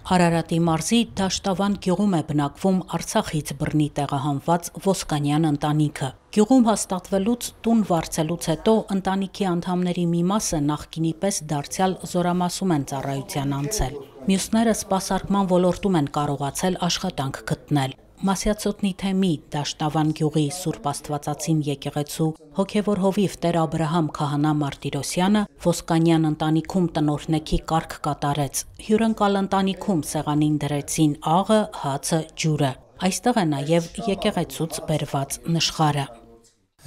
Արարատի մարզի Դաշտավան գյուղում է բնակվում Արցախից բռնի տեղահանված Ոսկանյան ընտանիքը։ Գյուղում հաստատվելուց տուն վարձելուց հետո ընտանիքի անդամների մի մասը նախկինի պես դարձյալ Զորամասում են ծառայության անցել։ Մյուսները սպասարկման ոլորտում են կարողացել աշխատանք գտնել։ Մասյացոտնի թեմի Դաշտավան գյուղի Սուրբ Աստվածածին եկեղեցու հոգևոր հովիվ Տեր Աբրահամ քահանա Մարտիրոսյանը Ոսկանյան ընտանիքում տնօրհնեքի կարգ կատարեց։ Հյուրընկալ ընտանիքում սեղանին դրեցին աղը, հացը, ջուրը։ Այստեղ է նաև եկեղեցուց բերված նշխարը։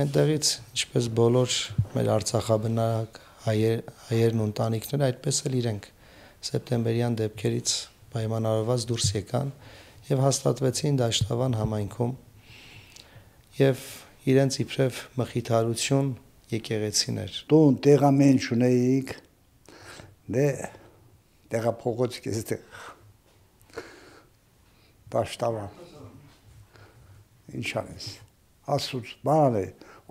Այնտեղից, ինչպես բոլոր մեր արցախաբնակ հայերն ու ընտանիքները, այդպես էլ իրենք սեպտեմբերյան դեպքերից պայմանավորված դուրս եկան եւ հաստատվեցին Դաշտավան համայնքում եւ իրենց իբրև մխիթարություն եկեղեցիներ։ Տուն տեղամեն ունեիք, դե տեղափոխոց կեստեղ Դաշտավան։ Ինչ անես, ասուց, բան է,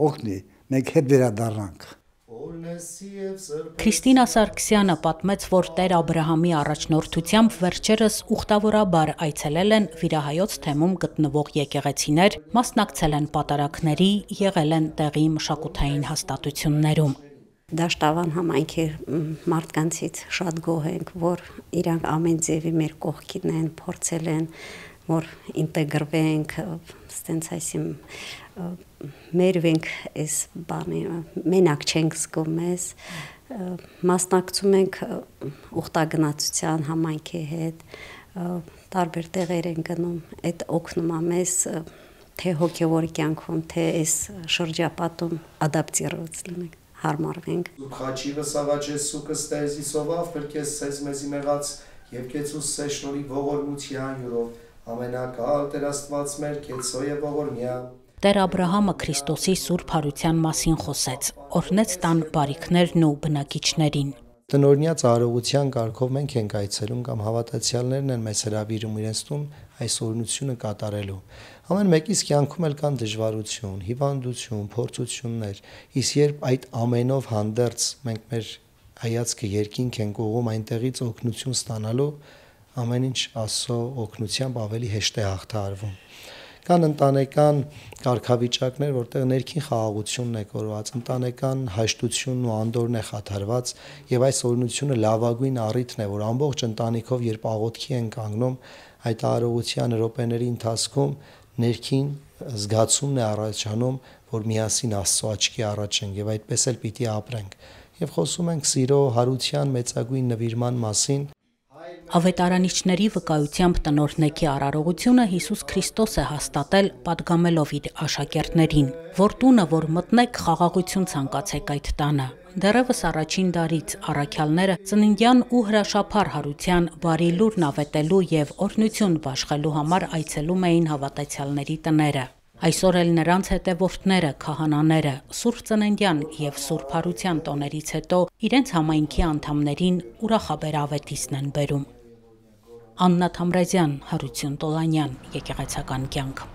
օգնի, մենք հետ վերադառնանք։ Քրիստինա Սարգսյանը պատմեց, որ Տեր Աբրահամի առաջնորդությամբ վերջերս ուխտավորաբար այցելել են Վիրահայոց թեմում գտնվող եկեղեցիներ, մասնակցել են պատարագների, եղել են տեղի մշակութային հաստատություններում։ Դաշտավան համայնքի մարդկանցից շատ գոհ ենք, որ իրանք ամեն ձևի մեր կողքին են, փորձել են, որ ինտեգրվենք, ստենց այսիմ մերվենք այս բանի, մենակ չենք զգում մեզ, մասնակցում ենք ուխտագնացության համայնքի հետ, տարբեր տեղեր են գնում, այդ օգնում է մեզ թե հոգևոր կյանքում, թե այս շրջապատում ադապտիրված լինենք, հարմարվենք։ Խաչիվը սավաճես սուկը ստեզի սովավ, պրկես սեզ մեզի մեղած և կեցուս սե շնորի ողորմության յուրով, ամենակալ Տեր Աստված մեր կեցո և ողորմյա։ Տեր Աբրահամը Քրիստոսի սուրբ հարության մասին խոսեց, օրհնեց տան բարիքներն ու բնակիչներին։ Տնօրինյաց արարողության կարգով մենք ենք այցելում կամ հավատացյալներն են մեզ հրավիրում իրենց տուն այս օրհնությունը կատարելու։ Ամեն մեկիս կյանքում էլ կան դժվարություն, հիվանդություն, փորձություններ, իսկ երբ այդ ամենով հանդերձ մենք մեր հայացքը երկինք ենք ուղղում այնտեղից օգնություն ստանալու, ամեն ինչ Աստծո օգնությամբ ավելի հեշտ է հաղթահարվում։ Կան ընտանեկան կարգավիճակներ, որտեղ ներքին խաղաղությունն է կորված, ընտանեկան հաշտությունն ու անդորն է խաթարված, եւ այս օրհնությունը լավագույն առիթն է, որ ամբողջ ընտանիքով երբ աղոթքի են կանգնում, այդ արարողության րոպեների ընթացքում ներքին զգացումն է առաջանում, որ միասին Աստծո աչքի առաջ ենք եւ այդպես էլ պիտի ապրենք։ Եվ խոսում ենք սիրո, հարության մեծագույն նվիրման մասին։ Ավետարանիչների վկայությամբ տնօրհնեքի արարողությունը Հիսուս Քրիստոս է հաստատել, պատգամելով իր աշակերտներին, որ տունը, որ մտնեք, խաղաղություն ցանկացեք այդ տանը։ Դեռևս առաջին դարից առաքյալները ծննդյան ու հրաշափառ հարության բարի լուրն ավետելու եւ օրհնություն բաշխելու համար այցելում էին հավատացյալների տները։ Այսօր էլ նրանց հետևորդները, քահանաները, Սուրբ Ծննդյան եւ Սուրբ Հարության տոներից հետո իրենց համայնքի անդամներին ուրախաբեր ավետիսն են բերում։ Աննա Թամրազյան, Հարություն Տոլանյան, Եկեղեցական կյանք։